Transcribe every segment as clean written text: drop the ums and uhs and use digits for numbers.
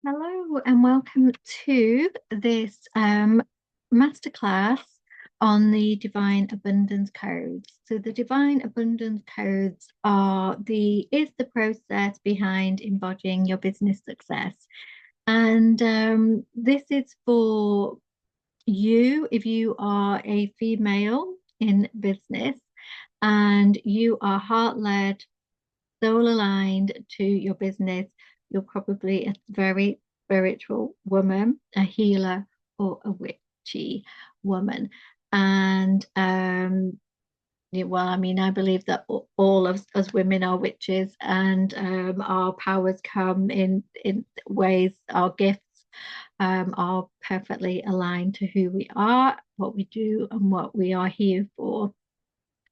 Hello and welcome to this masterclass on the Divine Abundance Codes. So the Divine Abundance Codes is the process behind embodying your business success. And this is for you if you are a female in business and you are heart-led, soul aligned to your business. You're probably a very spiritual woman, a healer, or a witchy woman. And yeah, well, I mean, I believe that all of us women are witches, and our powers come in ways, our gifts are perfectly aligned to who we are, what we do, and what we are here for.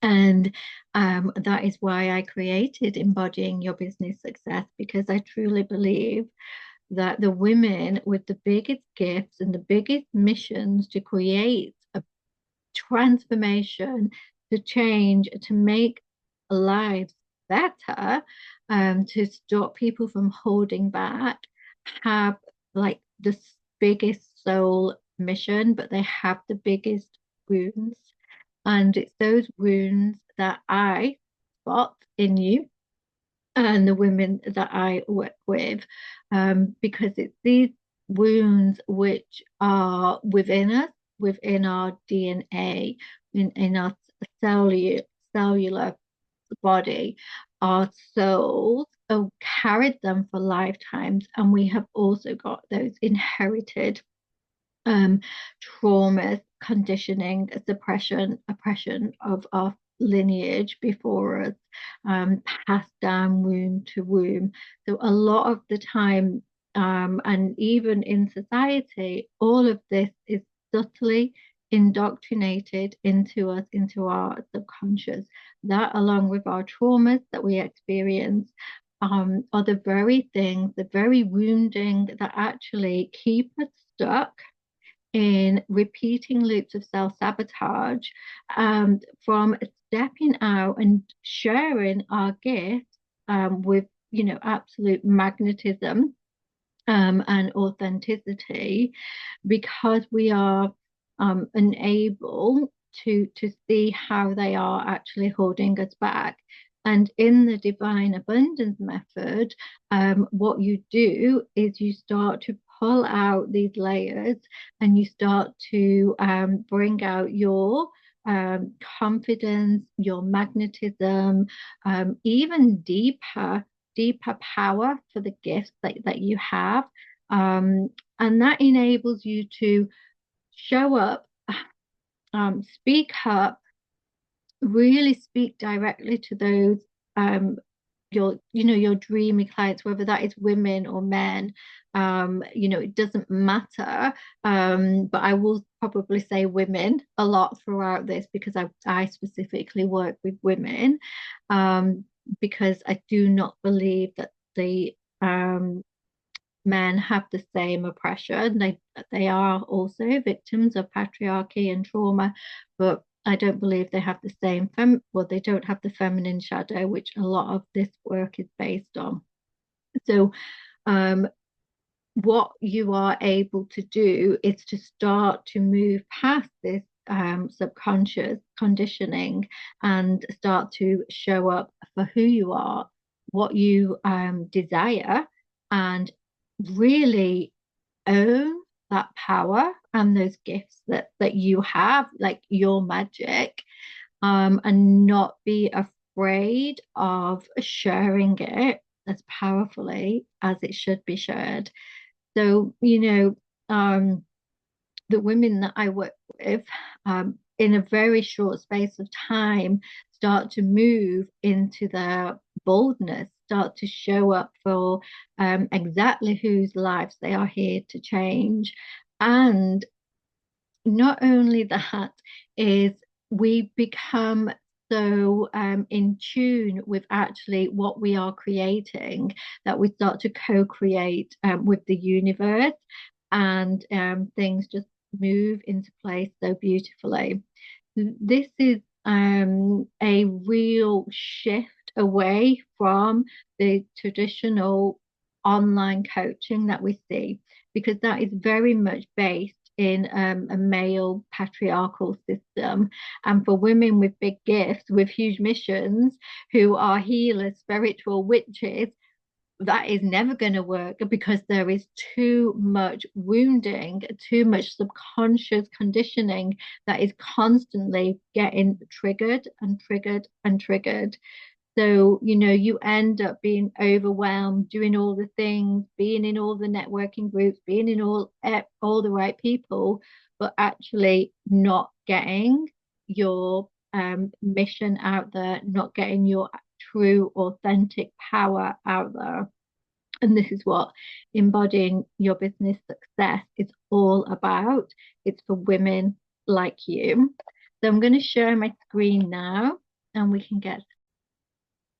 And that is why I created Embodying Your Business Success, because I truly believe that the women with the biggest gifts and the biggest missions to create a transformation, to change, to make lives better, to stop people from holding back, have like the biggest soul mission, but they have the biggest wounds. And it's those wounds that I spot in you and the women that I work with, because it's these wounds which are within us, within our DNA, in our cellular body. Our souls have carried them for lifetimes, and we have also got those inherited um, traumas, conditioning, suppression, oppression of our lineage before us, passed down womb to womb. So a lot of the time, and even in society, all of this is subtly indoctrinated into us, into our subconscious. That, along with our traumas that we experience, are the very things, the very wounding that actually keep us stuck in repeating loops of self-sabotage, from stepping out and sharing our gifts, with absolute magnetism, and authenticity, because we are unable to see how they are actually holding us back. And in the divine abundance method, what you do is you start to pull out these layers, and you start to bring out your confidence, your magnetism, even deeper power for the gifts that you have. And that enables you to show up, speak up, really speak directly to those, your dreamy clients, whether that is women or men. It doesn't matter. But I will probably say women a lot throughout this, because I specifically work with women, because I do not believe that the men have the same oppression. They are also victims of patriarchy and trauma, but I don't believe they have the same they don't have the feminine shadow, which a lot of this work is based on. So what you are able to do is to start to move past this subconscious conditioning, and start to show up for who you are, what you desire, and really own that power and those gifts that you have, like your magic, and not be afraid of sharing it as powerfully as it should be shared. So, the women that I work with, in a very short space of time, start to move into their boldness, start to show up for exactly whose lives they are here to change. And not only that, is we become so in tune with actually what we are creating, that we start to co-create with the universe, and things just move into place so beautifully. This is a real shift away from the traditional online coaching that we see, because that is very much based in a male patriarchal system. And for women with big gifts, with huge missions, who are healers, spiritual witches, that is never going to work, because there is too much wounding, too much subconscious conditioning that is constantly getting triggered and triggered and triggered. So, you end up being overwhelmed, doing all the things, being in all the networking groups, being in all the right people, but actually not getting your mission out there, not getting your true, authentic power out there. And this is what embodying your business success is all about. It's for women like you. So I'm going to share my screen now, and we can get.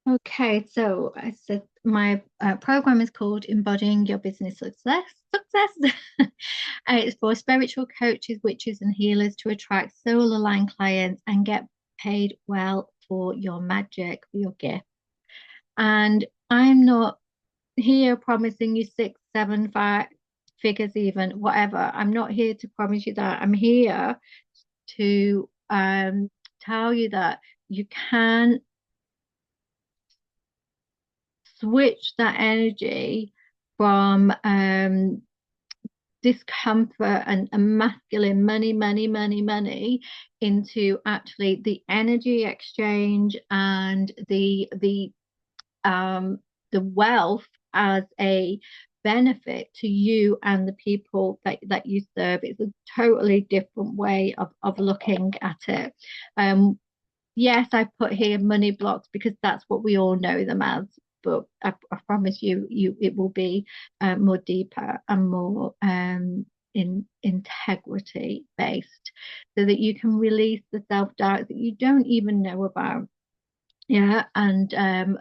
Okay, so I said my program is called Embodying Your Business Success. Success. It's for spiritual coaches, witches, and healers to attract soul-aligned clients and get paid well for your magic, for your gift. And I'm not here promising you six, seven, five figures, even whatever. I'm not here to promise you that. I'm here to tell you that you can switch that energy from discomfort and masculine money into actually the energy exchange and the wealth as a benefit to you and the people that you serve. It's a totally different way of looking at it. Yes, I put here money blocks because that's what we all know them as. But I promise you, it will be more deeper and more in integrity based, so that you can release the self-doubt that you don't even know about. Yeah, and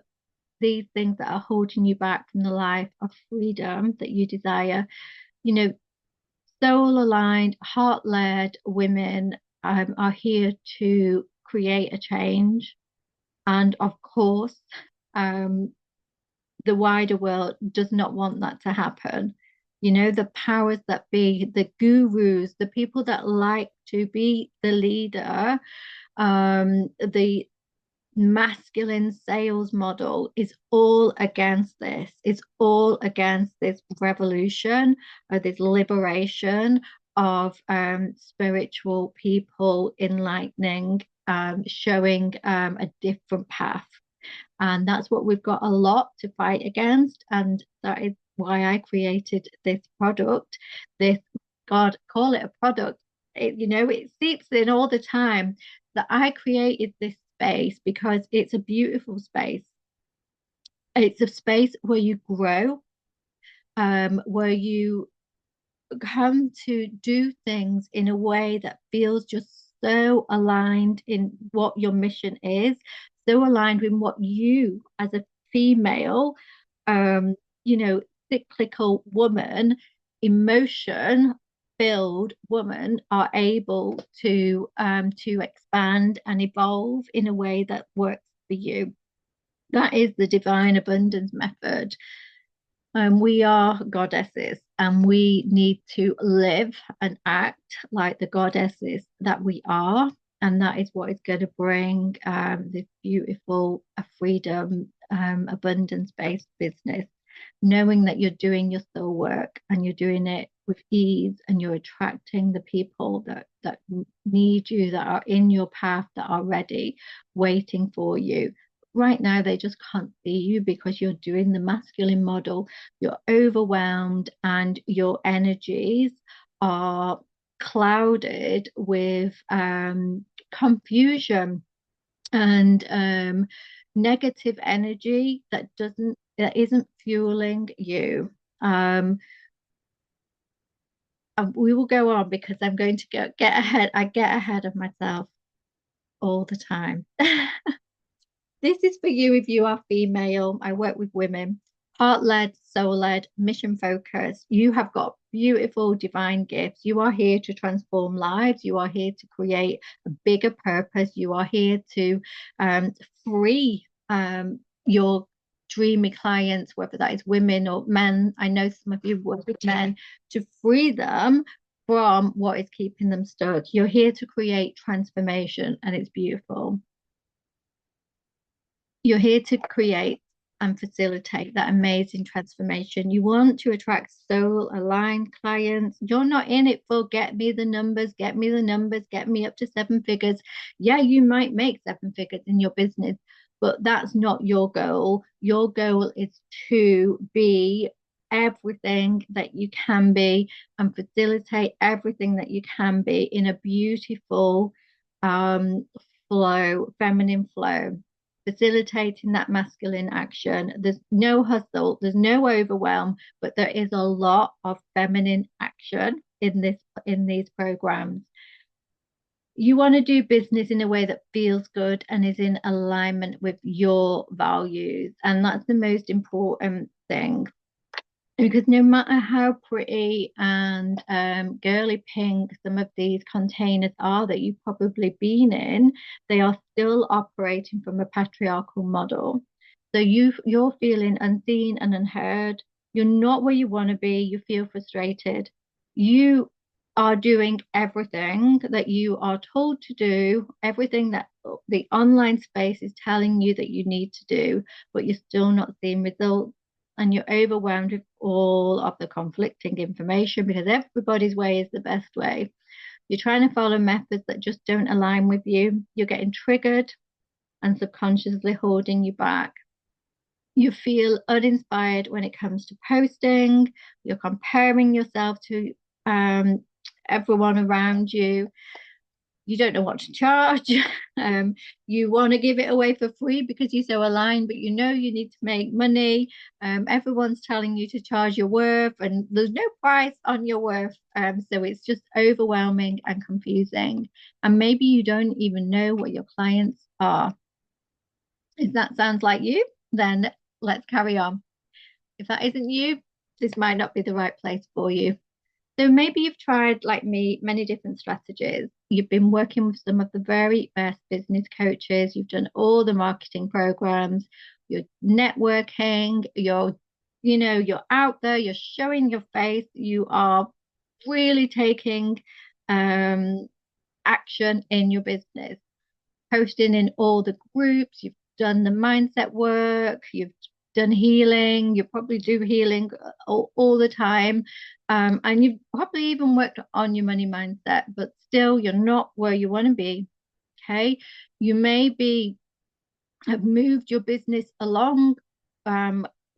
these things that are holding you back from the life of freedom that you desire. You know, soul aligned, heart led women are here to create a change. And of course, the wider world does not want that to happen. The powers that be, the gurus, the people that like to be the leader, the masculine sales model is all against this. It's all against this revolution or this liberation of spiritual people enlightening, showing a different path. And that's what we've got a lot to fight against. And that is why I created this product. This, God, call it a product. It seeps in all the time that I created this space because it's a beautiful space. It's a space where you grow, where you come to do things in a way that feels just so aligned in what your mission is, so aligned with what you, as a female, um, cyclical woman, emotion filled woman, are able to expand and evolve in a way that works for you. That is the divine abundance method. We are goddesses, and we need to live and act like the goddesses that we are. And that is what is going to bring this beautiful freedom, abundance-based business, knowing that you're doing your soul work and you're doing it with ease, and you're attracting the people that need you, that are in your path, that are ready, waiting for you. Right now, they just can't see you because you're doing the masculine model. You're overwhelmed, and your energies are clouded with confusion and negative energy that isn't fueling you. We will go on because I'm going to get ahead. I get ahead of myself all the time. This is for you if you are female. I work with women, heart led, soul led, mission focused. You have got beautiful divine gifts. You are here to transform lives. You are here to create a bigger purpose. You are here to free your dreamy clients, whether that is women or men. I know some of you work with men, to free them from what is keeping them stuck. You're here to create transformation, and it's beautiful. You're here to create and facilitate that amazing transformation. You want to attract soul aligned clients. You're not in it for get me the numbers, get me the numbers, get me up to 7 figures. Yeah, you might make 7 figures in your business, but that's not your goal. Your goal is to be everything that you can be and facilitate everything that you can be in a beautiful flow, feminine flow, facilitating that masculine action. There's no hustle, there's no overwhelm, but there is a lot of feminine action in these programs. You want to do business in a way that feels good and is in alignment with your values, and that's the most important thing. Because no matter how pretty and girly pink some of these containers are that you've probably been in, they are still operating from a patriarchal model. So you're feeling unseen and unheard. You're not where you want to be. You feel frustrated. You are doing everything that you are told to do, everything that the online space is telling you that you need to do, but you're still not seeing results, and you're overwhelmed with all of the conflicting information because everybody's way is the best way. You're trying to follow methods that just don't align with you. You're getting triggered and subconsciously holding you back. You feel uninspired when it comes to posting. You're comparing yourself to everyone around you. You don't know what to charge. You want to give it away for free because you're so aligned, but you know you need to make money. Everyone's telling you to charge your worth, and there's no price on your worth. So it's just overwhelming and confusing. And maybe you don't even know what your clients are. If that sounds like you, then let's carry on. If that isn't you, this might not be the right place for you. So maybe you've tried, like me, many different strategies. You've been working with some of the very best business coaches. You've done all the marketing programs. You're networking. You're out there. You're showing your face. You are really taking action in your business, posting in all the groups. You've done the mindset work. You've done healing. You probably do healing all the time. And you've probably even worked on your money mindset, but still you're not where you want to be. Okay. You maybe have moved your business along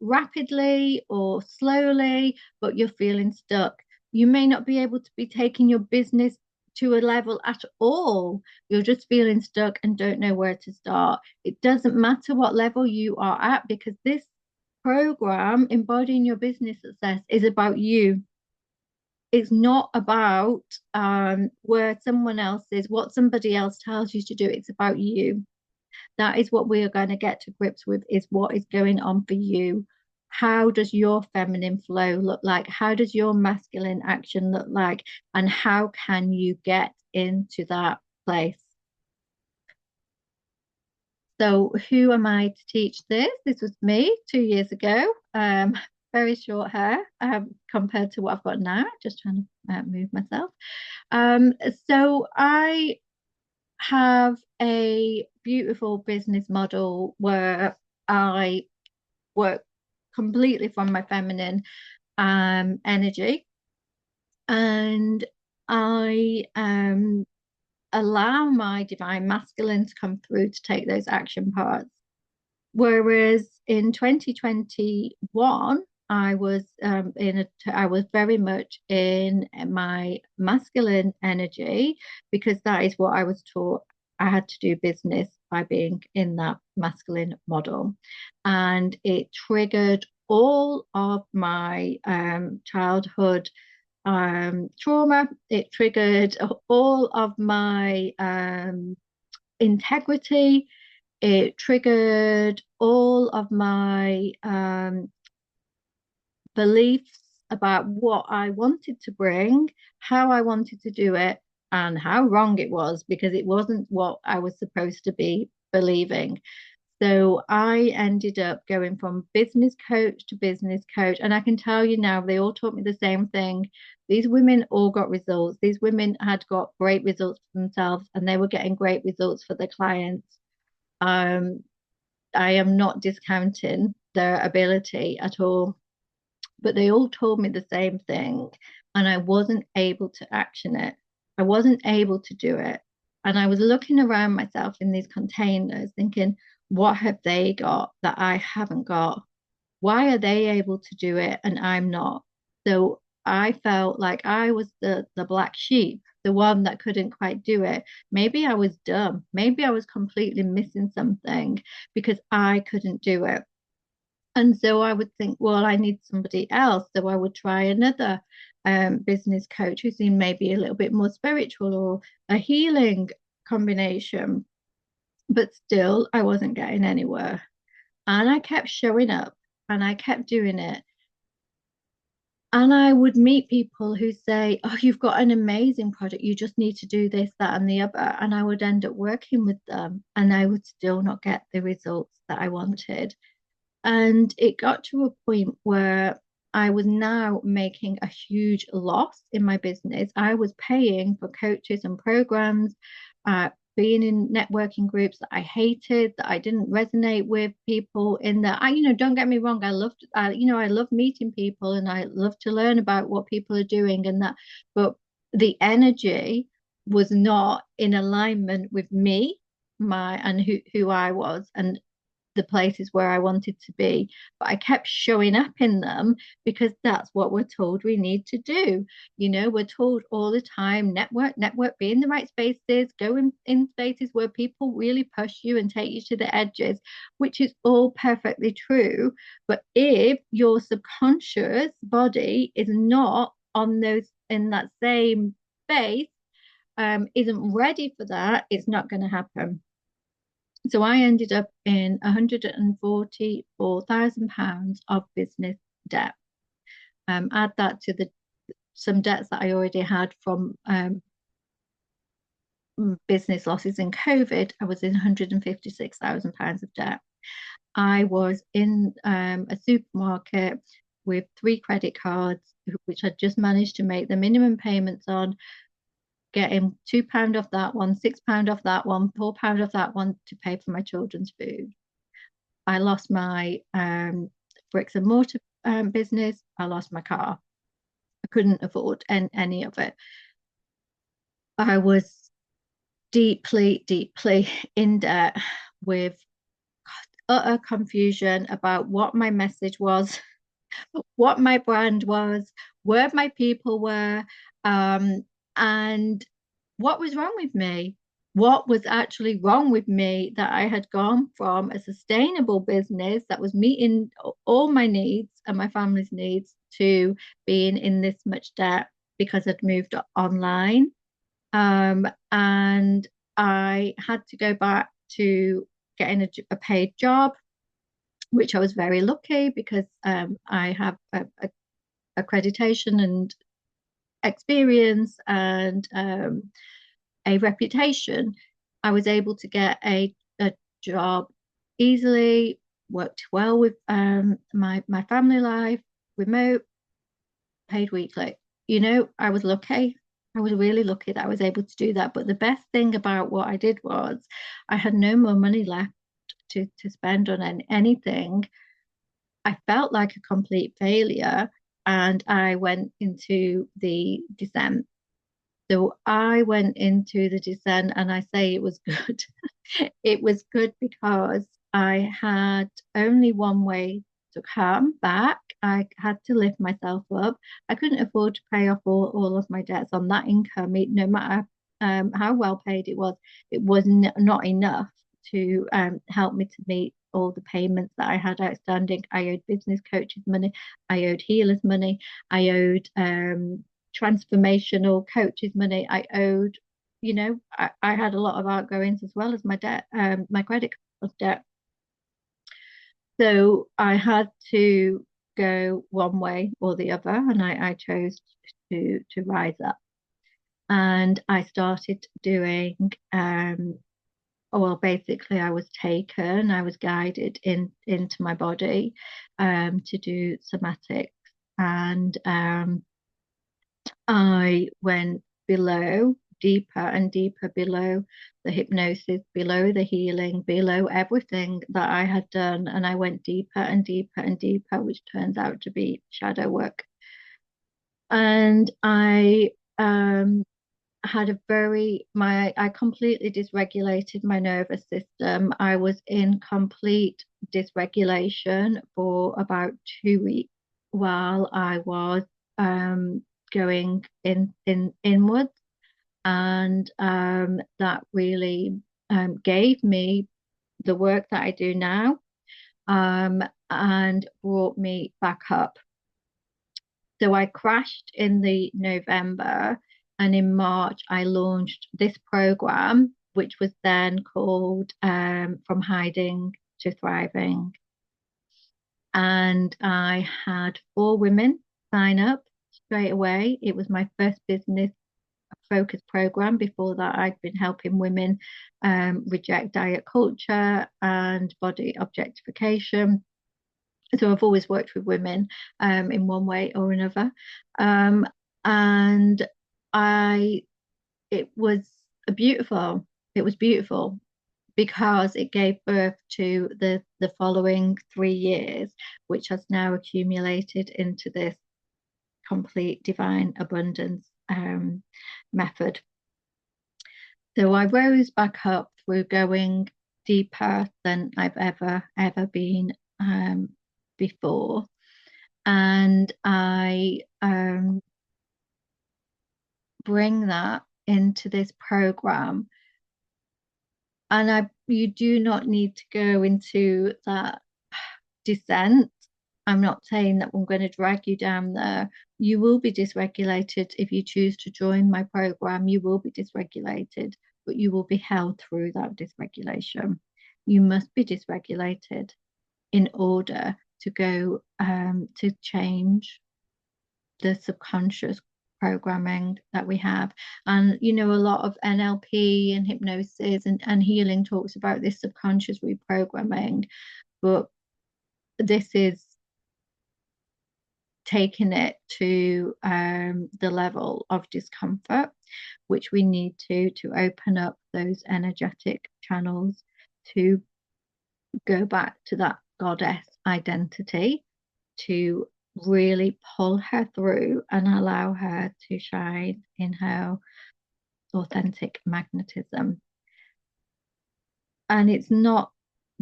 rapidly or slowly, but you're feeling stuck. You may not be able to be taking your business to a level at all. You're just feeling stuck and don't know where to start. It doesn't matter what level you are at, because this program, Embodying Your Business Success, is about you. It's not about where someone else is, what somebody else tells you to do. It's about you. That is what we are going to get to grips with, is what is going on for you. How does your feminine flow look like? How does your masculine action look like? And how can you get into that place? So who am I to teach this? This was me 2 years ago. Very short hair compared to what I've got now. Just trying to move myself. So I have a beautiful business model where I work completely from my feminine energy, and I allow my divine masculine to come through to take those action parts. Whereas in 2021, I was I was very much in my masculine energy, because that is what I was taught. I had to do business by being in that masculine model, and it triggered all of my childhood trauma. It triggered all of my integrity. It triggered all of my beliefs about what I wanted to bring, how I wanted to do it, and how wrong it was, because it wasn't what I was supposed to be believing. So I ended up going from business coach to business coach. And I can tell you now, they all taught me the same thing. These women all got results. These women had got great results for themselves and they were getting great results for their clients. Um, I am not discounting their ability at all, but they all told me the same thing. And I wasn't able to action it. I wasn't able to do it. And I was looking around myself in these containers thinking, what have they got that I haven't got? Why are they able to do it and I'm not? So I felt like I was the black sheep, the one that couldn't quite do it. Maybe I was dumb. Maybe I was completely missing something because I couldn't do it. And so I would think, well, I need somebody else. So I would try another business coach who seemed maybe a little bit more spiritual or a healing combination. But still, I wasn't getting anywhere. And I kept showing up and I kept doing it. And I would meet people who say, oh, you've got an amazing product. You just need to do this, that, and the other. And I would end up working with them and I would still not get the results that I wanted. And it got to a point where I was now making a huge loss in my business. I was paying for coaches and programs, being in networking groups that I hated, that I didn't resonate with people in that. Don't get me wrong, I love meeting people and I love to learn about what people are doing and that, but the energy was not in alignment with me, and who I was. And the places where I wanted to be, but I kept showing up in them because that's what we're told we need to do. We're told all the time, network, be in the right spaces, go in spaces where people really push you and take you to the edges, which is all perfectly true. But if your subconscious body is not on those in that same space, isn't ready for that, it's not going to happen. So I ended up in £144,000 of business debt. Add that to the some debts that I already had from business losses in COVID. I was in £156,000 of debt. I was in a supermarket with 3 credit cards, which I'd just managed to make the minimum payments on, getting £2 off that one, £6 off that one, £4 off that one to pay for my children's food. I lost my bricks and mortar business. I lost my car. I couldn't afford any of it. I was deeply, deeply in debt with utter confusion about what my message was, what my brand was, where my people were, and what was wrong with me. What was actually wrong with me that I had gone from a sustainable business that was meeting all my needs and my family's needs to being in this much debt because I'd moved online. And I had to go back to getting a paid job, which I was very lucky because I have accreditation and experience and a reputation. I was able to get a job easily, worked well with my family life, remote, paid weekly. I was lucky. I was really lucky that I was able to do that. But the best thing about what I did was I had no more money left to spend on anything. I felt like a complete failure and I went into the descent. So I went into the descent and I say it was good. It was good because I had only one way to come back. I had to lift myself up. I couldn't afford to pay off all of my debts on that income, no matter how well paid it was not enough to help me to meet all the payments that I had outstanding. I owed business coaches money, I owed healers money, I owed transformational coaches money, I owed, I had a lot of outgoings as well as my debt, my credit card debt. So I had to go one way or the other, and I chose to rise up. And I started doing well, basically I was taken, I was guided into my body to do somatics. And I went below, deeper and deeper below the hypnosis, below the healing, below everything that I had done. And I went deeper and deeper and deeper, which turns out to be shadow work. And I had a I completely dysregulated my nervous system. I was in complete dysregulation for about 2 weeks while I was um, going in inwards, and that really gave me the work that I do now, and brought me back up. So I crashed in the November, and in March I launched this program, which was then called From Hiding to Thriving. And I had 4 women sign up straight away. It was my first business focus program. Before that, I'd been helping women reject diet culture and body objectification. So I've always worked with women in one way or another. Um, and I, it was beautiful. It was beautiful because it gave birth to the following 3 years, which has now accumulated into this complete divine abundance method. So I rose back up through going deeper than I've ever been before. And I bring that into this program. And you do not need to go into that descent. I'm not saying that I'm going to drag you down there. You will be dysregulated if you choose to join my program. You will be dysregulated, but you will be held through that dysregulation. You must be dysregulated in order to go to change the subconscious programming that we have. And a lot of NLP and hypnosis and healing talks about this subconscious reprogramming, but this is taking it to the level of discomfort, which we need to open up those energetic channels to go back to that goddess identity, to really pull her through and allow her to shine in her authentic magnetism. And it's not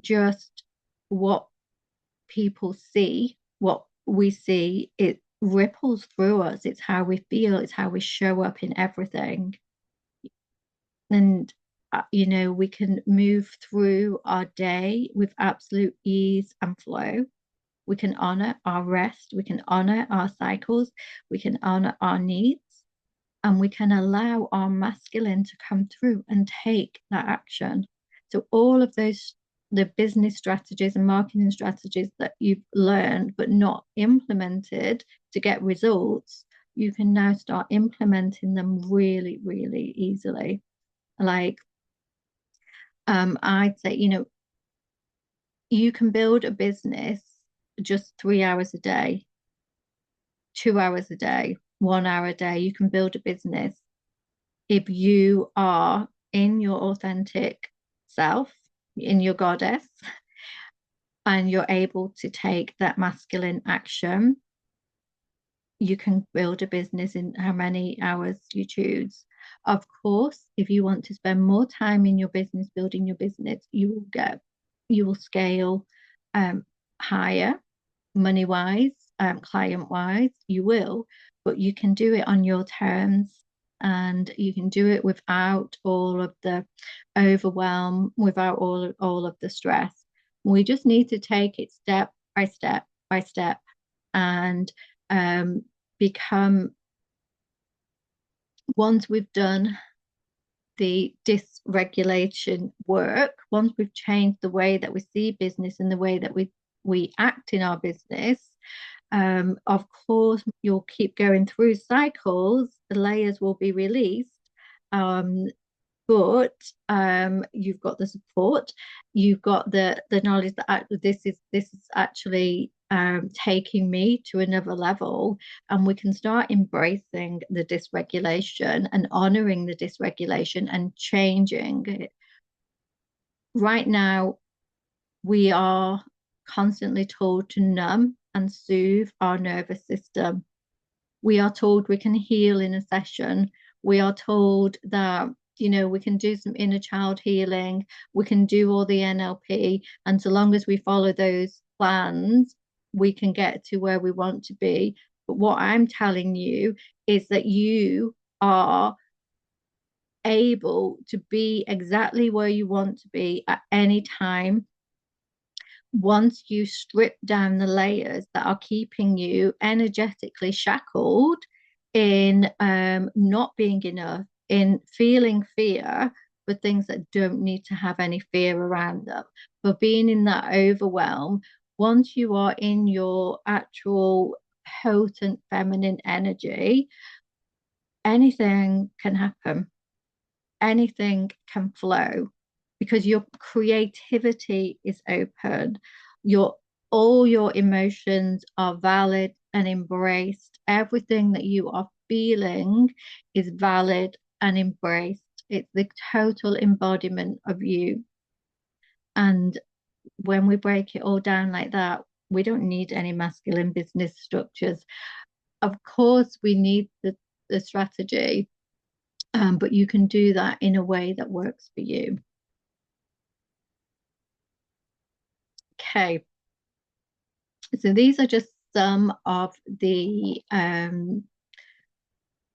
just what people see, what we see, it ripples through us. It's how we feel, it's how we show up in everything. And we can move through our day with absolute ease and flow. We can honor our rest, we can honor our cycles, we can honor our needs, and we can allow our masculine to come through and take that action. So all of those, the business strategies and marketing strategies that you've learned but not implemented to get results, you can now start implementing them really, really easily. Like I'd say, you can build a business just 3 hours a day, 2 hours a day, 1 hour a day. You can build a business if you are in your authentic self, in your goddess, and you're able to take that masculine action. You can build a business in how many hours you choose. Of course, if you want to spend more time in your business, building your business, you will scale higher, money wise, client wise, you will, but you can do it on your terms, and you can do it without all of the overwhelm, without all of the stress. We just need to take it step by step by step, and become, once we've done the dysregulation work, once we've changed the way that we see business and the way that we act in our business, of course, you'll keep going through cycles, the layers will be released, but you've got the support, you've got the knowledge that this is actually taking me to another level, and we can start embracing the dysregulation and honoring the dysregulation and changing it. Right now, we are constantly told to numb and soothe our nervous system. We are told we can heal in a session. We are told that, we can do some inner child healing, we can do all the NLP, and so long as we follow those plans, we can get to where we want to be. But what I'm telling you is that you are able to be exactly where you want to be at any time once you strip down the layers that are keeping you energetically shackled in not being enough, in feeling fear for things that don't need to have any fear around them, for being in that overwhelm. Once you are in your actual potent feminine energy, anything can happen, anything can flow because your creativity is open. Your all your emotions are valid and embraced. Everything that you are feeling is valid and embraced. It's the total embodiment of you. And when we break it all down like that, we don't need any masculine business structures. Of course, we need the strategy, but you can do that in a way that works for you. Okay, so these are just some of the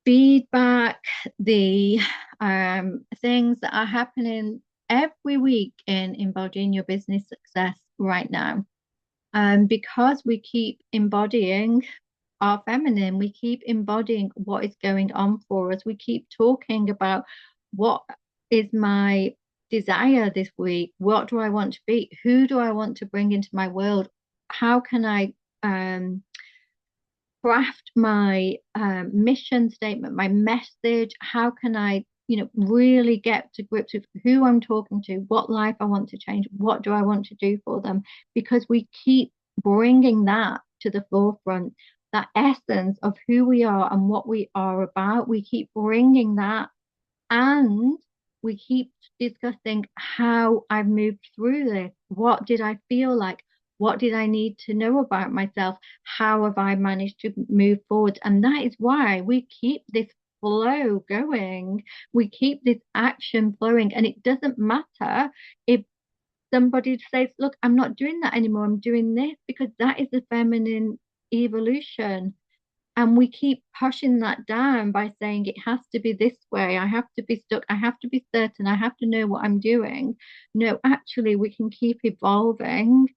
feedback, the things that are happening every week in embodying your business success right now. Because we keep embodying our feminine, we keep embodying what is going on for us. We keep talking about what is my desire this week? What do I want to be? Who do I want to bring into my world? How can I craft my mission statement, my message? How can I, really get to grips with who I'm talking to, what life I want to change, what do I want to do for them? Because we keep bringing that to the forefront, that essence of who we are and what we are about. We keep bringing that, and we keep discussing how I've moved through this. What did I feel like? What did I need to know about myself? How have I managed to move forward? And that is why we keep this flow going. We keep this action flowing. And it doesn't matter if somebody says, look, I'm not doing that anymore. I'm doing this, because that is the feminine evolution. And we keep pushing that down by saying it has to be this way. I have to be stuck. I have to be certain. I have to know what I'm doing. No, actually, we can keep evolving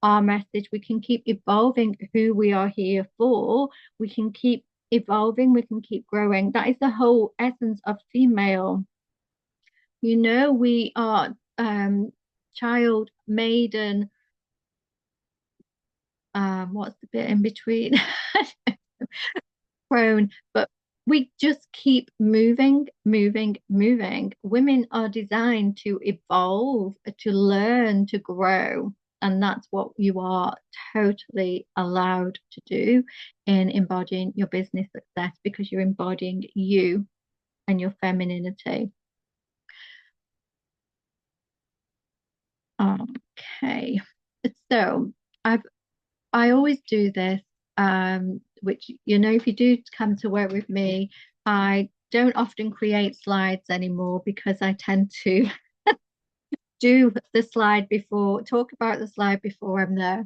our message. We can keep evolving who we are here for. We can keep evolving. We can keep growing. That is the whole essence of female. We are child, maiden, what's the bit in between? Prone, but we just keep moving, moving, moving. Women are designed to evolve, to learn, to grow. And that's what you are totally allowed to do in embodying your business success, because you're embodying you and your femininity. Okay. So I've I always do this, which, if you do come to work with me, I don't often create slides anymore because I tend to do the slide before, talk about the slide before I'm there.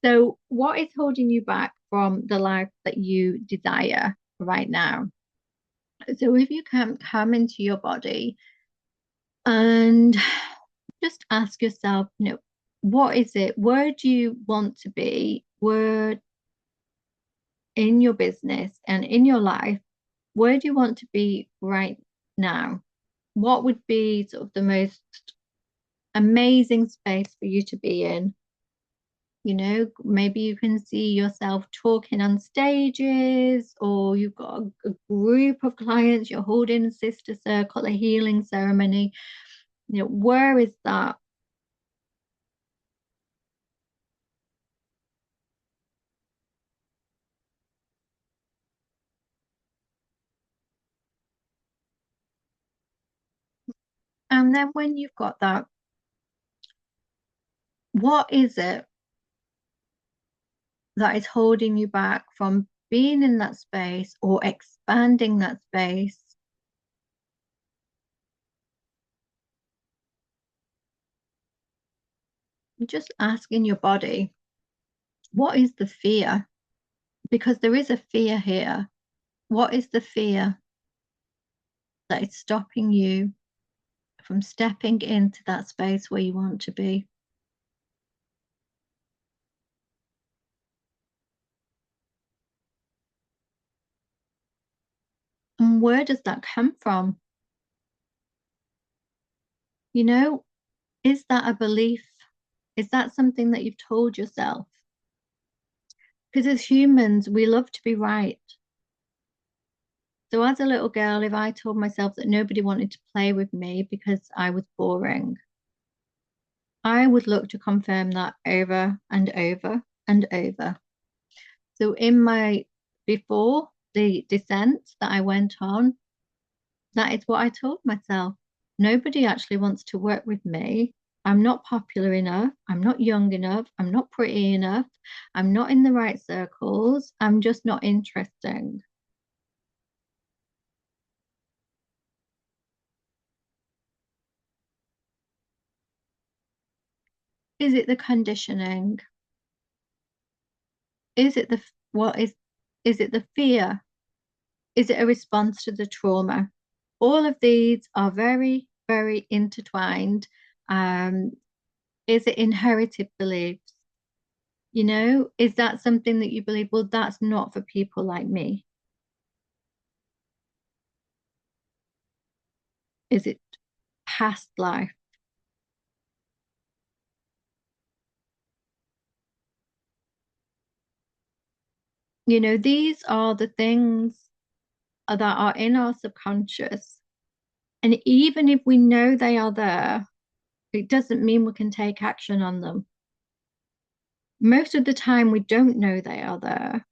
So, what is holding you back from the life that you desire right now? So, if you can come into your body and just ask yourself, what is it? Where do you want to be? Where in your business and in your life, where do you want to be right now? What would be sort of the most amazing space for you to be in? Maybe you can see yourself talking on stages, or you've got a group of clients, you're holding a sister circle, a healing ceremony. Where is that? And then when you've got that, what is it that is holding you back from being in that space or expanding that space? Just asking your body, what is the fear? Because there is a fear here. What is the fear that is stopping you from stepping into that space where you want to be? And where does that come from? You know, is that a belief? Is that something that you've told yourself? Because as humans, we love to be right. So as a little girl, if I told myself that nobody wanted to play with me because I was boring, I would look to confirm that over and over and over. So before the descent that I went on, that is what I told myself. Nobody actually wants to work with me. I'm not popular enough. I'm not young enough. I'm not pretty enough. I'm not in the right circles. I'm just not interesting. Is it the conditioning? Is it the what is it the fear? Is it a response to the trauma? All of these are very, very intertwined. Um, is it inherited beliefs? Is that something that you believe, well, that's not for people like me? Is it past life? These are the things that are in our subconscious. And even if we know they are there, it doesn't mean we can take action on them. Most of the time, we don't know they are there,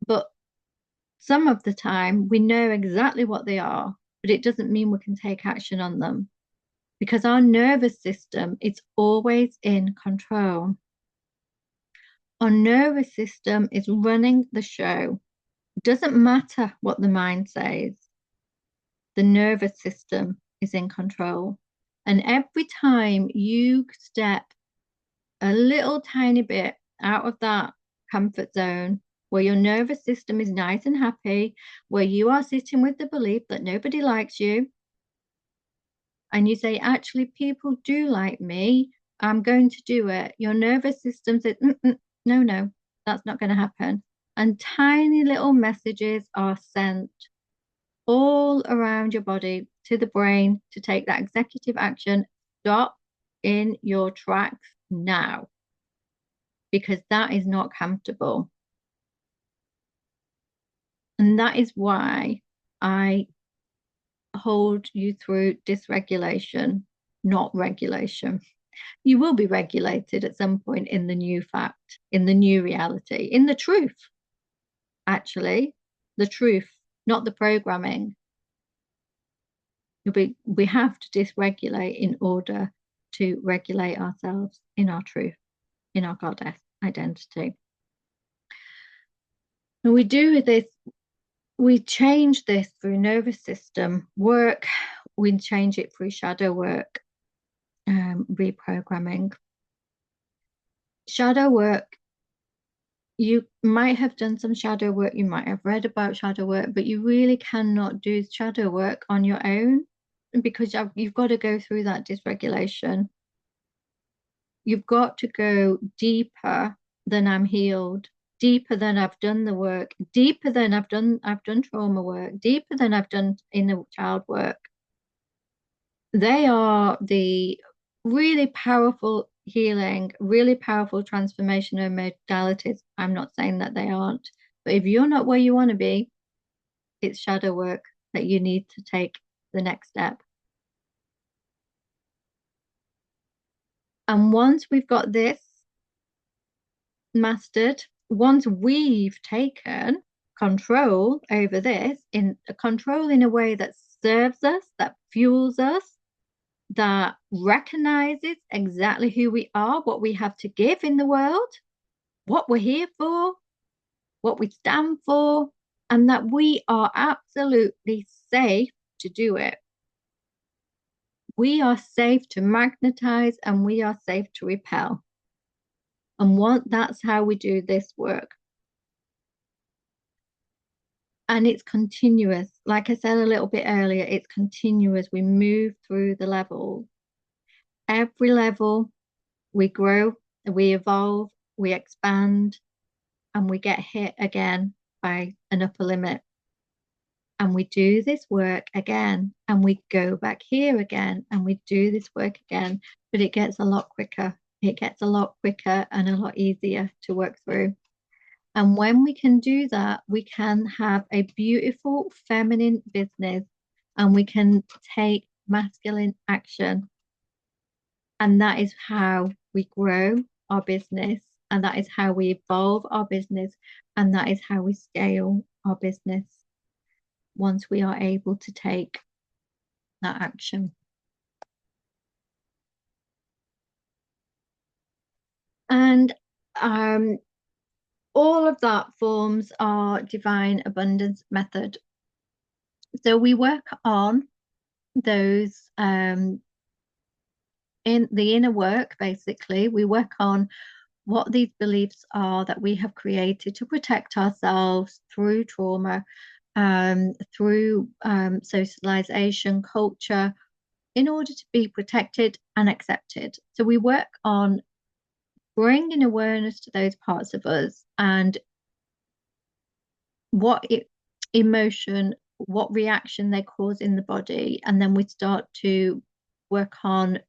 but some of the time, we know exactly what they are, but it doesn't mean we can take action on them because our nervous system is always in control. Our nervous system is running the show. It doesn't matter what the mind says, the nervous system is in control. And every time you step a little tiny bit out of that comfort zone, where your nervous system is nice and happy, where you are sitting with the belief that nobody likes you, and you say, actually, people do like me, I'm going to do it. Your nervous system says, no, no, that's not going to happen. And tiny little messages are sent all around your body to the brain to take that executive action. Stop in your tracks now, because that is not comfortable. And that is why I hold you through dysregulation, not regulation. You will be regulated at some point in the new fact, in the new reality, in the truth, actually, the truth, not the programming. We have to dysregulate in order to regulate ourselves in our truth, in our goddess identity. And we do this, we change this through nervous system work, we change it through shadow work, reprogramming. Shadow work, you might have done some shadow work, you might have read about shadow work, but you really cannot do shadow work on your own because you've got to go through that dysregulation. You've got to go deeper than I'm healed, deeper than I've done the work, deeper than I've done trauma work, deeper than I've done inner child work. They are the really powerful healing, really powerful transformational modalities. I'm not saying that they aren't, but if you're not where you want to be, it's shadow work that you need to take the next step. And once we've got this mastered, once we've taken control over this, in control in a way that serves us, that fuels us, that recognizes exactly who we are, what we have to give in the world, what we're here for, what we stand for, and that we are absolutely safe to do it. We are safe to magnetize and we are safe to repel. And that's how we do this work. And it's continuous. Like I said a little bit earlier, it's continuous. We move through the levels. Every level, we grow, we evolve, we expand, and we get hit again by an upper limit. And we do this work again, and we go back here again, and we do this work again, but it gets a lot quicker. It gets a lot quicker and a lot easier to work through. And when we can do that, we can have a beautiful feminine business and we can take masculine action. And that is how we grow our business. And that is how we evolve our business. And that is how we scale our business once we are able to take that action. And all of that forms our divine abundance method. So we work on those in the inner work, basically. We work on what these beliefs are that we have created to protect ourselves through trauma, through socialization, culture, in order to be protected and accepted. So we work on bringing awareness to those parts of us and what emotion, what reaction they cause in the body. And then we start to work on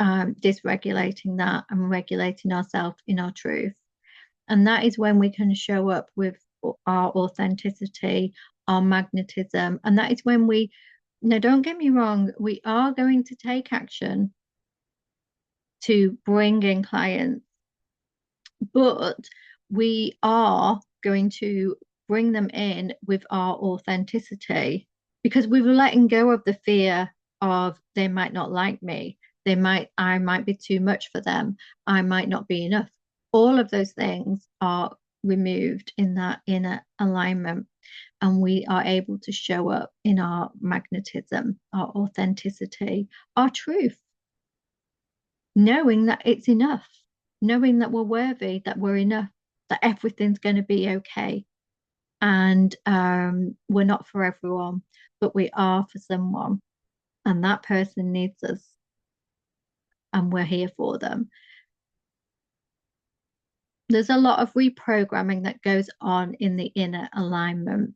dysregulating that and regulating ourselves in our truth. And that is when we can show up with our authenticity, our magnetism. And that is when we, now don't get me wrong, we are going to take action to bring in clients, but we are going to bring them in with our authenticity because we've letting go of the fear of they might not like me. I might be too much for them. I might not be enough. All of those things are removed in that inner alignment. And we are able to show up in our magnetism, our authenticity, our truth, knowing that it's enough, knowing that we're worthy, that we're enough, that everything's going to be okay. And we're not for everyone, but we are for someone. And that person needs us. And we're here for them. There's a lot of reprogramming that goes on in the inner alignment,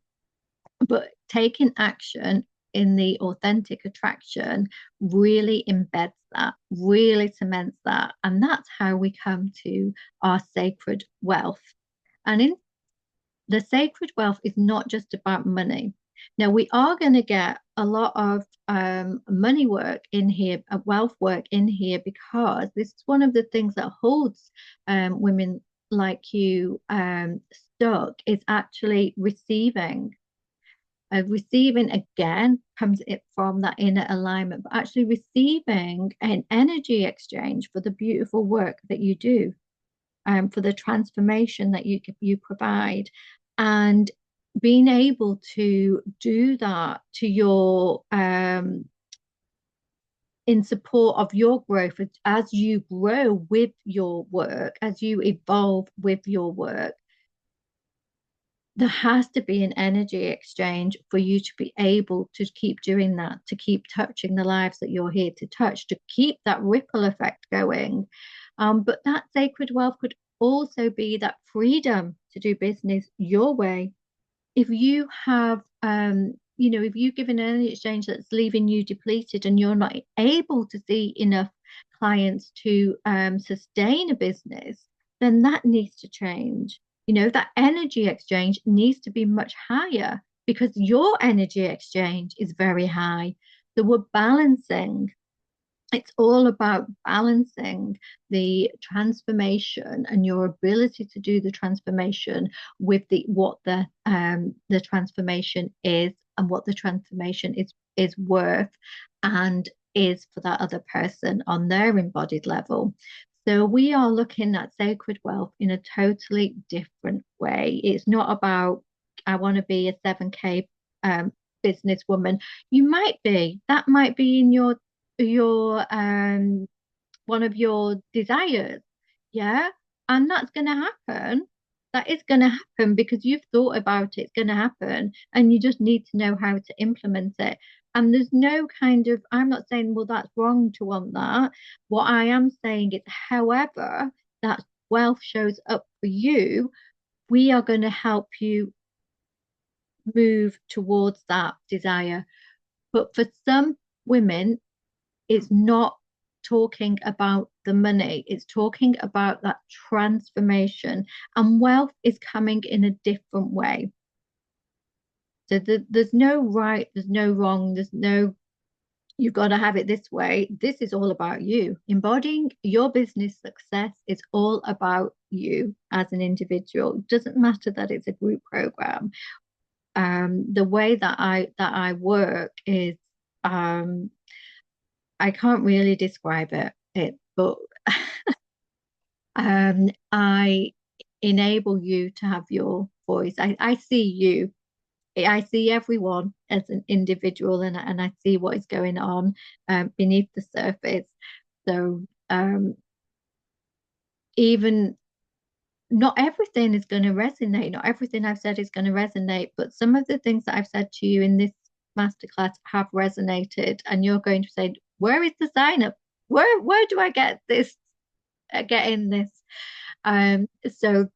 but taking action in the authentic attraction really embeds that, really cements that. And that's how we come to our sacred wealth. And in the sacred wealth is not just about money. Now, we are going to get a lot of money work in here, wealth work in here, because this is one of the things that holds women like you stuck is actually receiving. Receiving again comes it from that inner alignment, but actually receiving an energy exchange for the beautiful work that you do, for the transformation that you provide, and being able to do that to your in support of your growth as you grow with your work, as you evolve with your work. There has to be an energy exchange for you to be able to keep doing that, to keep touching the lives that you're here to touch, to keep that ripple effect going. But that sacred wealth could also be that freedom to do business your way. If you have, if you give an energy exchange that's leaving you depleted and you're not able to see enough clients to sustain a business, then that needs to change. That energy exchange needs to be much higher because your energy exchange is very high. So we're balancing. It's all about balancing the transformation and your ability to do the transformation with the transformation is and what the transformation is worth and is for that other person on their embodied level. So we are looking at sacred wealth in a totally different way. It's not about I want to be a 7K businesswoman. You might be. That might be in your one of your desires, yeah, and that's going to happen. That is going to happen because you've thought about it. It's going to happen, and you just need to know how to implement it. And there's no kind of, I'm not saying, well, that's wrong to want that. What I am saying is, however, that wealth shows up for you, we are going to help you move towards that desire. But for some women, it's not talking about the money, it's talking about that transformation. And wealth is coming in a different way. So there's no right, there's no wrong, there's no, you've got to have it this way. This is all about you. Embodying your business success is all about you as an individual. It doesn't matter that it's a group program. The way that I work is I can't really describe but I enable you to have your voice. I see you. I see everyone as an individual, and I see what is going on beneath the surface. So even not everything is going to resonate. Not everything I've said is going to resonate, but some of the things that I've said to you in this masterclass have resonated, and you're going to say, "Where is the sign up? Where do I get this? Get in this?" So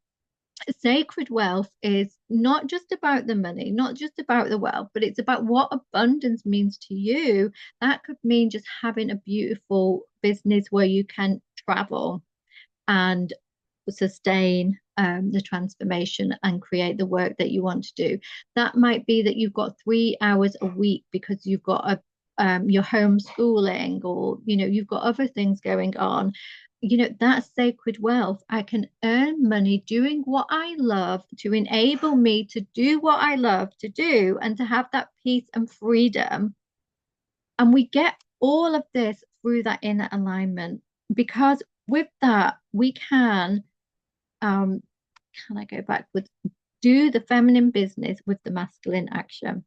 sacred wealth is not just about the money, not just about the wealth, but it's about what abundance means to you. That could mean just having a beautiful business where you can travel and sustain the transformation and create the work that you want to do. That might be that you've got 3 hours a week because you've got you're homeschooling, or you've got other things going on. That's sacred wealth. I can earn money doing what I love to enable me to do what I love to do and to have that peace and freedom. And we get all of this through that inner alignment, because with that we can I go backwards? Do the feminine business with the masculine action.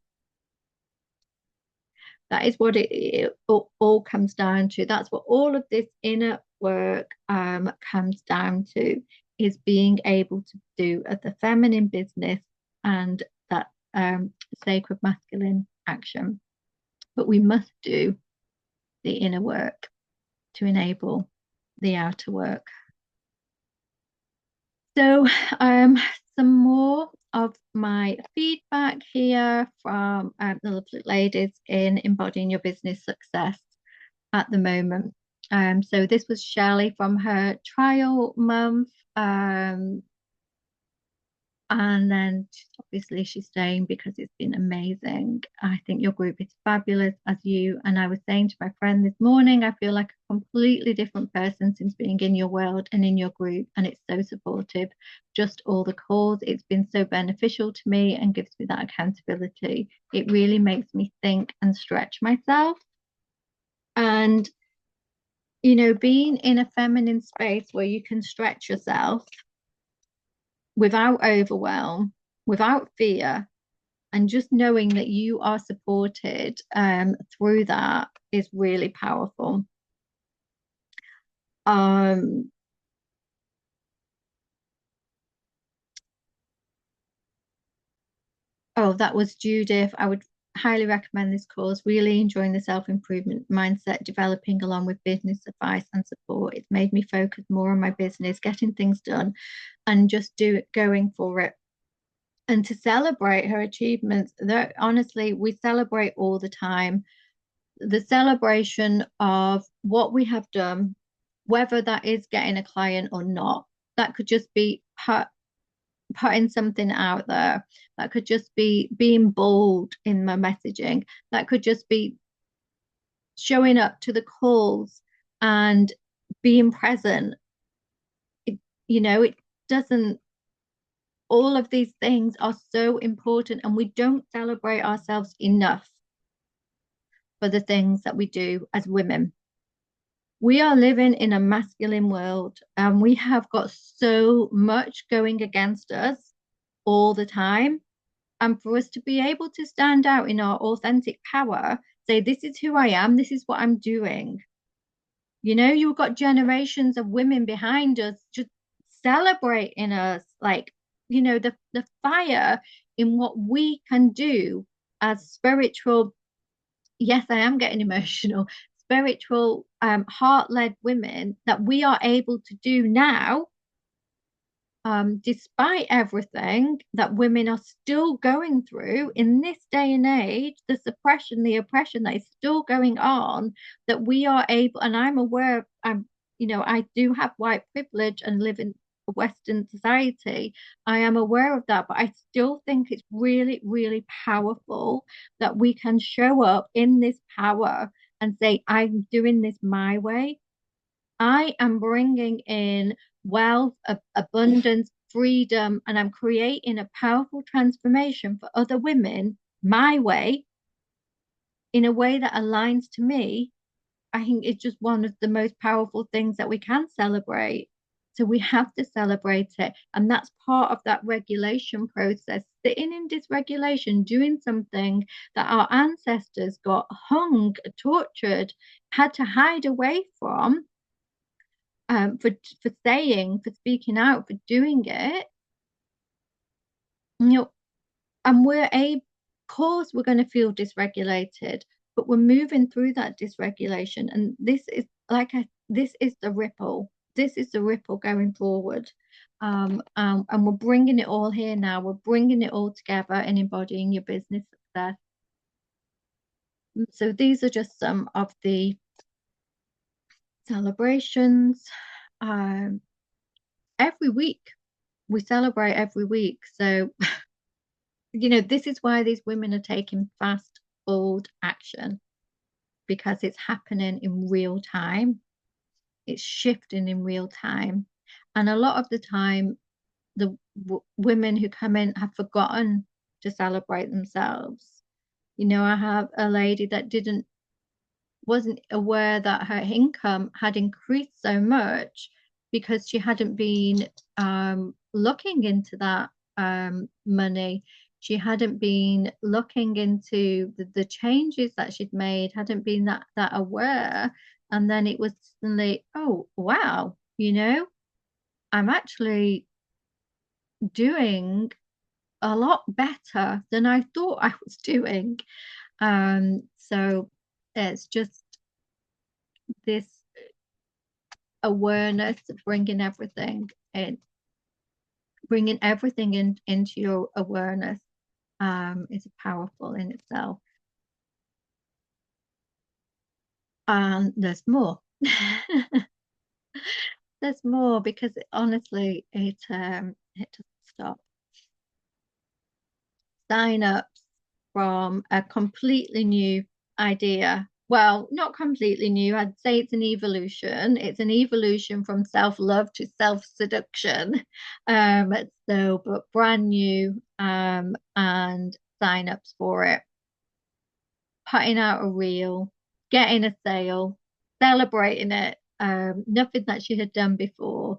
That is what it all comes down to. That's what all of this inner work comes down to, is being able to do the feminine business and that sacred masculine action. But we must do the inner work to enable the outer work. So some more of my feedback here from the lovely ladies in Embodying Your Business Success at the moment. So this was Shelley from her trial month. And then obviously she's staying because it's been amazing. I think your group is fabulous as you. And I was saying to my friend this morning, I feel like a completely different person since being in your world and in your group. And it's so supportive. Just all the calls. It's been so beneficial to me and gives me that accountability. It really makes me think and stretch myself. And, being in a feminine space where you can stretch yourself without overwhelm, without fear, and just knowing that you are supported through that is really powerful. Oh, that was Judith. I would highly recommend this course. Really enjoying the self-improvement mindset, developing along with business advice and support. It's made me focus more on my business, getting things done, and just going for it. And to celebrate her achievements, that honestly, we celebrate all the time. The celebration of what we have done, whether that is getting a client or not. That could just be putting something out there. That could just be being bold in my messaging. That could just be showing up to the calls and being present. It, it doesn't, all of these things are so important, and we don't celebrate ourselves enough for the things that we do as women. We are living in a masculine world, and we have got so much going against us all the time. And for us to be able to stand out in our authentic power, say, this is who I am, this is what I'm doing. You've got generations of women behind us just celebrating us, like, the fire in what we can do as spiritual, yes, I am getting emotional, spiritual, heart-led women that we are able to do now, despite everything that women are still going through in this day and age, the suppression, the oppression that is still going on, that we are able, and I'm aware of, I do have white privilege and live in a Western society. I am aware of that, but I still think it's really, really powerful that we can show up in this power and say, I'm doing this my way. I am bringing in wealth, abundance, freedom, and I'm creating a powerful transformation for other women my way, in a way that aligns to me. I think it's just one of the most powerful things that we can celebrate. So we have to celebrate it. And that's part of that regulation process, sitting in dysregulation, doing something that our ancestors got hung, tortured, had to hide away from, for saying, for speaking out, for doing it. you know, and we're able, of course, we're going to feel dysregulated, but we're moving through that dysregulation. And this is the ripple. This is the ripple going forward. And we're bringing it all here now. We're bringing it all together and embodying your business success. So these are just some of the celebrations. Um, every week, we celebrate every week. So this is why these women are taking fast, bold action, because it's happening in real time. It's shifting in real time. And a lot of the time, the women who come in have forgotten to celebrate themselves. I have a lady that wasn't aware that her income had increased so much because she hadn't been looking into that money. She hadn't been looking into the changes that she'd made, hadn't been that aware. And then it was suddenly, oh, wow, I'm actually doing a lot better than I thought I was doing. So it's just this awareness of bringing everything into your awareness, is powerful in itself. And there's more. There's more, because honestly, it doesn't stop. Sign-ups from a completely new idea. Well, not completely new. I'd say it's an evolution. It's an evolution from self-love to self-seduction. But brand new, and sign-ups for it. Putting out a reel, getting a sale, celebrating it. Nothing that she had done before.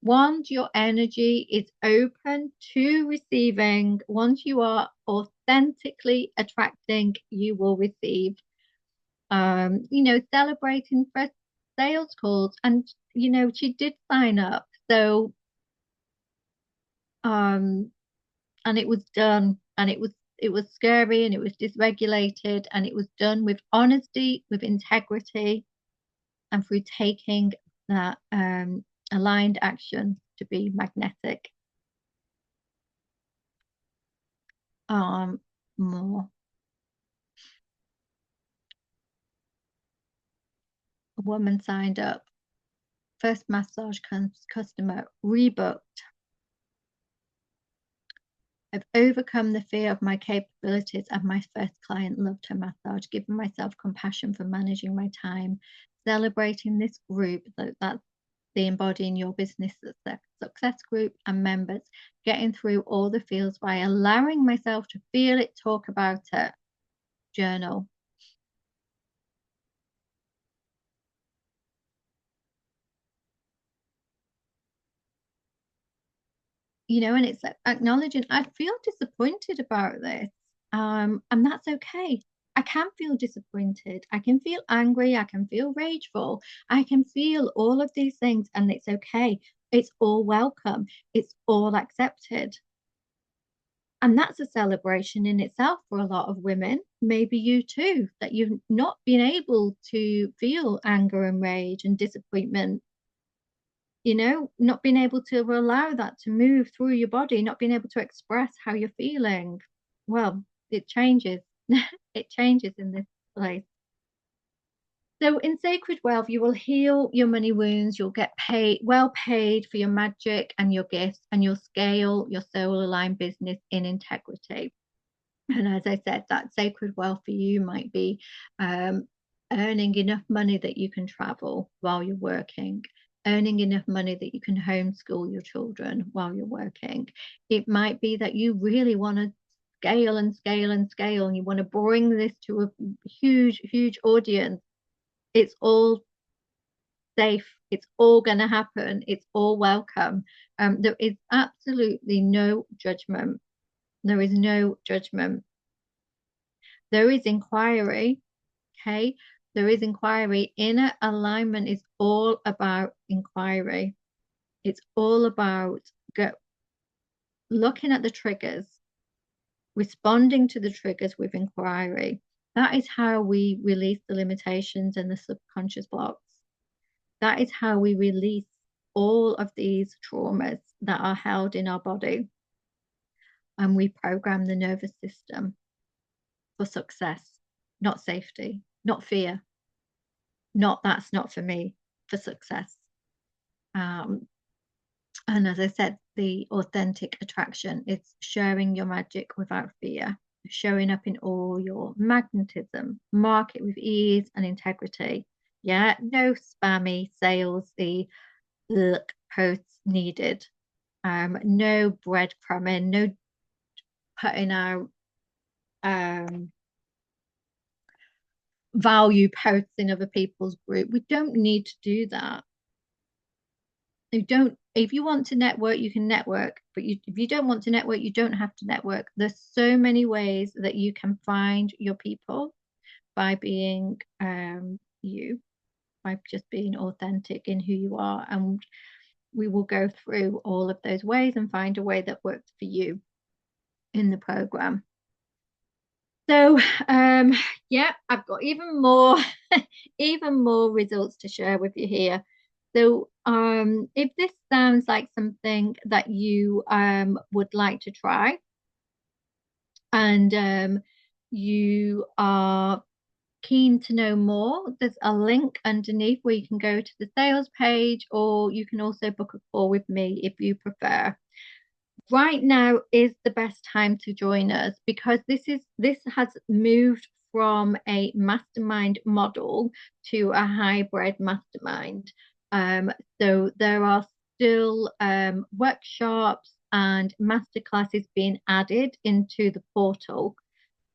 Once your energy is open to receiving, once you are authentically attracting, you will receive. Celebrating first sales calls, and she did sign up. So, and it was done, and it was scary, and it was dysregulated, and it was done with honesty, with integrity, and through taking that aligned action to be magnetic. More. A woman signed up, first massage customer, rebooked. I've overcome the fear of my capabilities, and my first client loved her massage, giving myself compassion for managing my time, celebrating this group, that's the Embodying Your Business Success group and members, getting through all the feels by allowing myself to feel it, talk about it, journal. And it's like acknowledging I feel disappointed about this. And that's okay. I can feel disappointed. I can feel angry. I can feel rageful. I can feel all of these things, and it's okay. It's all welcome. It's all accepted. And that's a celebration in itself for a lot of women, maybe you too, that you've not been able to feel anger and rage and disappointment, not being able to allow that to move through your body, not being able to express how you're feeling. Well, it changes. It changes in this place. So in Sacred Wealth, you will heal your money wounds, you'll get well paid for your magic and your gifts, and you'll scale your soul aligned business in integrity. And as I said, that sacred wealth for you might be earning enough money that you can travel while you're working, earning enough money that you can homeschool your children while you're working. It might be that you really want to scale and scale and scale, and you want to bring this to a huge, huge audience. It's all safe. It's all going to happen. It's all welcome. There is absolutely no judgment. There is no judgment. There is inquiry, okay? There is inquiry. Inner alignment is all about inquiry. It's all about looking at the triggers, responding to the triggers with inquiry. That is how we release the limitations and the subconscious blocks. That is how we release all of these traumas that are held in our body. And we program the nervous system for success, not safety, not fear, not that's not for me, for success. And as I said, the authentic attraction, it's sharing your magic without fear, showing up in all your magnetism, market with ease and integrity. Yeah, no spammy salesy posts needed. No breadcrumbing, no putting out value posts in other people's group. We don't need to do that. If you want to network, you can network, but if you don't want to network, you don't have to network. There's so many ways that you can find your people by being you, by just being authentic in who you are. And we will go through all of those ways and find a way that works for you in the program. So yeah, I've got even more even more results to share with you here. So if this sounds like something that you would like to try, and you are keen to know more, there's a link underneath where you can go to the sales page, or you can also book a call with me if you prefer. Right now is the best time to join us, because this has moved from a mastermind model to a hybrid mastermind. So there are still workshops and masterclasses being added into the portal.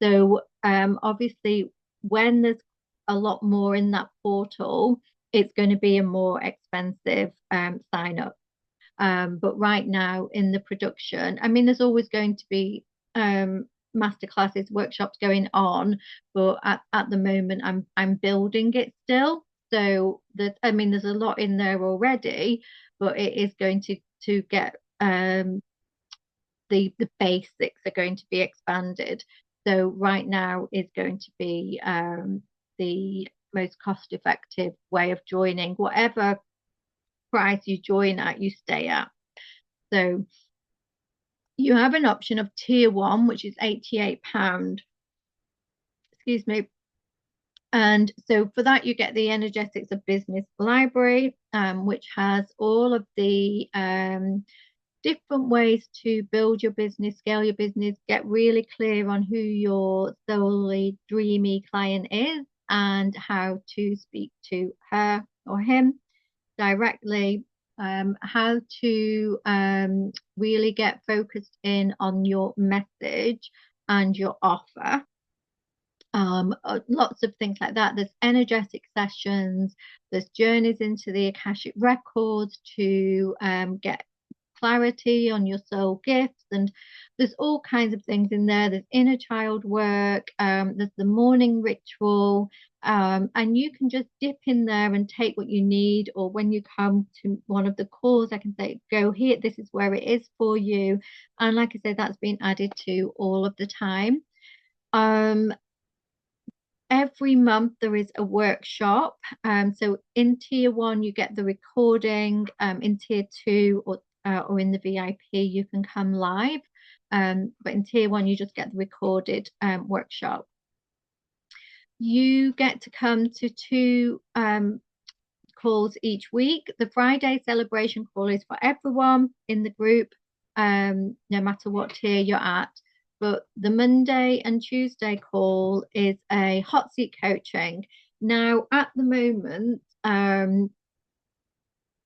So obviously, when there's a lot more in that portal, it's going to be a more expensive sign up. But right now in the production, I mean, there's always going to be masterclasses, workshops going on, but at the moment I'm building it still. So that, I mean, there's a lot in there already, but it is going to get the basics are going to be expanded. So right now is going to be the most cost effective way of joining. Whatever price you join at, you stay at. So you have an option of tier one, which is £88, excuse me, And so for that, you get the Energetics of Business Library, which has all of the different ways to build your business, scale your business, get really clear on who your solely dreamy client is and how to speak to her or him directly, how to really get focused in on your message and your offer. Lots of things like that. There's energetic sessions, there's journeys into the Akashic records to get clarity on your soul gifts, and there's all kinds of things in there. There's inner child work, there's the morning ritual, and you can just dip in there and take what you need, or when you come to one of the calls, I can say, go here, this is where it is for you. And like I said, that's been added to all of the time. Every month there is a workshop. So in tier one, you get the recording. In tier two or in the VIP, you can come live. But in tier one, you just get the recorded workshop. You get to come to two calls each week. The Friday celebration call is for everyone in the group, no matter what tier you're at. But the Monday and Tuesday call is a hot seat coaching. Now, at the moment,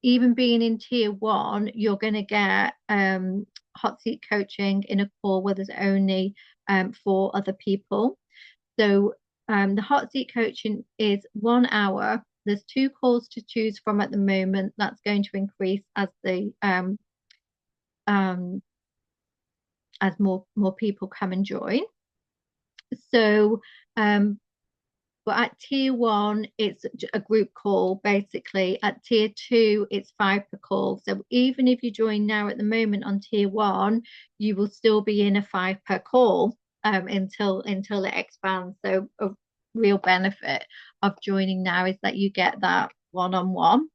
even being in tier one, you're going to get hot seat coaching in a call where there's only 4 other people. So the hot seat coaching is 1 hour. There's 2 calls to choose from at the moment. That's going to increase as the as more people come and join. So but at tier one, it's a group call, basically. At tier two, it's 5 per call. So even if you join now at the moment on tier one, you will still be in a 5 per call until it expands. So a real benefit of joining now is that you get that one-on-one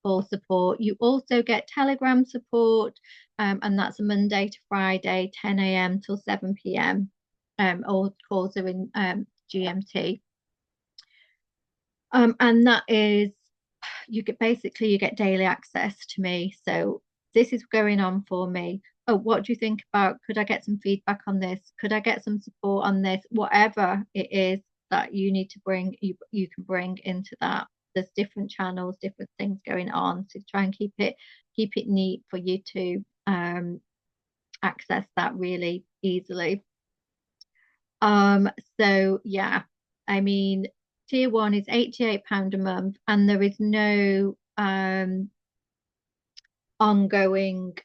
call support. You also get Telegram support, and that's a Monday to Friday, 10 a.m. till 7 p.m. All calls are in GMT. And that is, you get daily access to me. So this is going on for me. Oh, what do you think about? Could I get some feedback on this? Could I get some support on this? Whatever it is that you need to bring, you can bring into that. There's different channels, different things going on to try and keep it neat for you to access that really easily. So yeah, I mean, tier one is £88 a month, and there is no ongoing.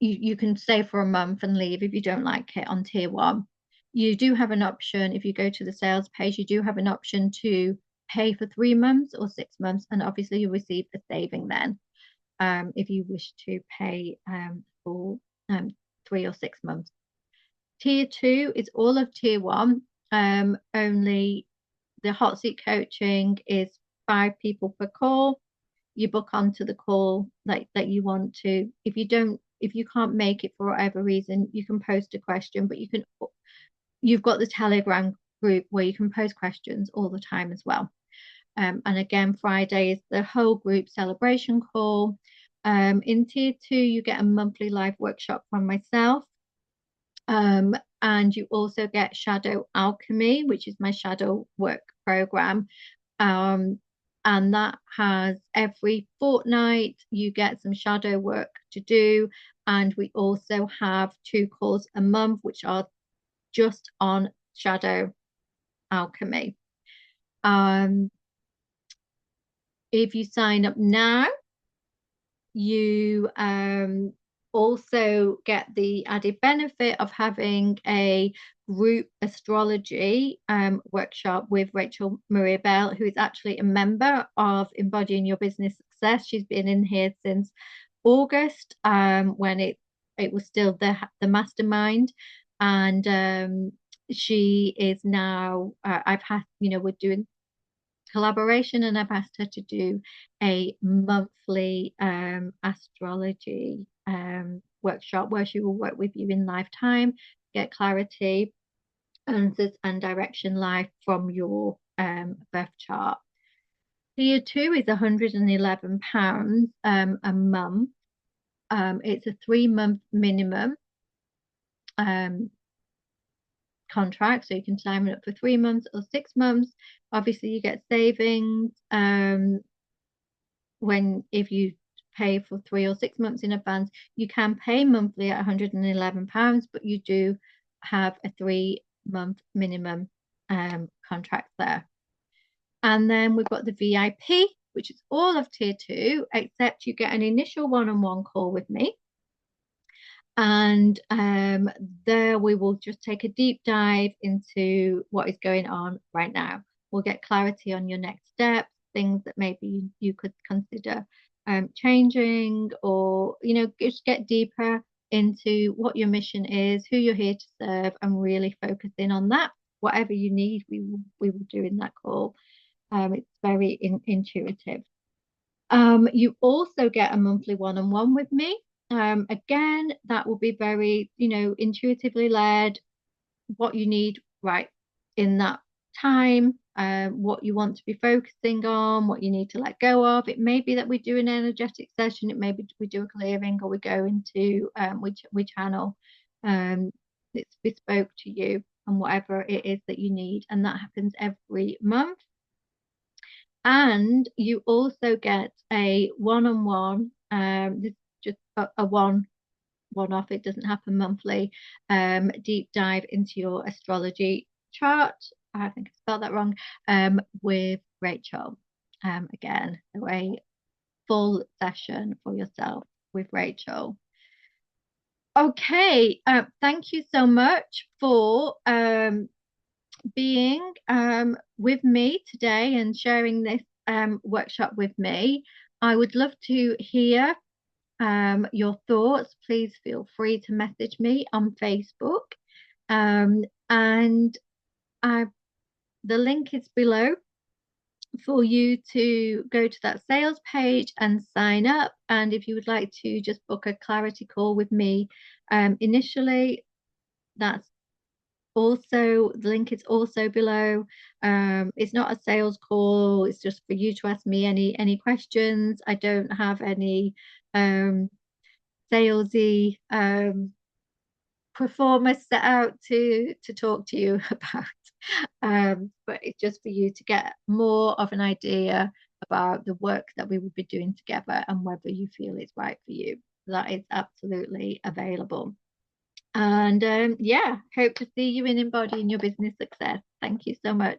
You can stay for a month and leave if you don't like it on tier one. You do have an option if you go to the sales page. You do have an option to pay for 3 months or 6 months, and obviously you receive a saving then. If you wish to pay for 3 or 6 months. Tier two is all of tier one. Only the hot seat coaching is 5 people per call. You book onto the call that you want to. If you can't make it for whatever reason, you can post a question, but you've got the Telegram group where you can post questions all the time as well. And again, Friday is the whole group celebration call. In tier two, you get a monthly live workshop from myself. And you also get Shadow Alchemy, which is my shadow work program. And that has every fortnight you get some shadow work to do. And we also have 2 calls a month, which are just on Shadow Alchemy. If you sign up now, you also get the added benefit of having a group astrology workshop with Rachel Maria Bell, who is actually a member of Embodying Your Business Success. She's been in here since August, when it was still the mastermind, and she is now. We're doing collaboration, and I've asked her to do a monthly astrology workshop where she will work with you in lifetime, get clarity and direction live from your birth chart. Tier 2 is £111 a month. It's a 3-month minimum um, contract, so you can sign it up for 3 months or 6 months. Obviously, you get savings when if you pay for 3 or 6 months in advance. You can pay monthly at £111, but you do have a 3-month minimum contract there. And then we've got the VIP, which is all of tier 2, except you get an initial one-on-one call with me. And there we will just take a deep dive into what is going on right now. We'll get clarity on your next steps, things that maybe you could consider changing, or just get deeper into what your mission is, who you're here to serve, and really focus in on that. Whatever you need, we will do in that call. It's very intuitive. You also get a monthly one-on-one with me. Again, that will be very, intuitively led, what you need right in that time, what you want to be focusing on, what you need to let go of. It may be that we do an energetic session, it may be we do a clearing, or we go into we channel. It's bespoke to you and whatever it is that you need, and that happens every month. And you also get a one-on-one, this is just a one-off, it doesn't happen monthly, deep dive into your astrology chart. I think I spelled that wrong, with Rachel. Again, so a full session for yourself with Rachel. Okay, thank you so much for being with me today and sharing this workshop with me. I would love to hear your thoughts. Please feel free to message me on Facebook. And the link is below for you to go to that sales page and sign up. And if you would like to just book a clarity call with me initially, that's also, the link is also below. It's not a sales call, it's just for you to ask me any questions. I don't have any salesy performers set out to talk to you about. But it's just for you to get more of an idea about the work that we will be doing together and whether you feel it's right for you. That is absolutely available. And yeah, hope to see you in Embodying Your Business Success. Thank you so much.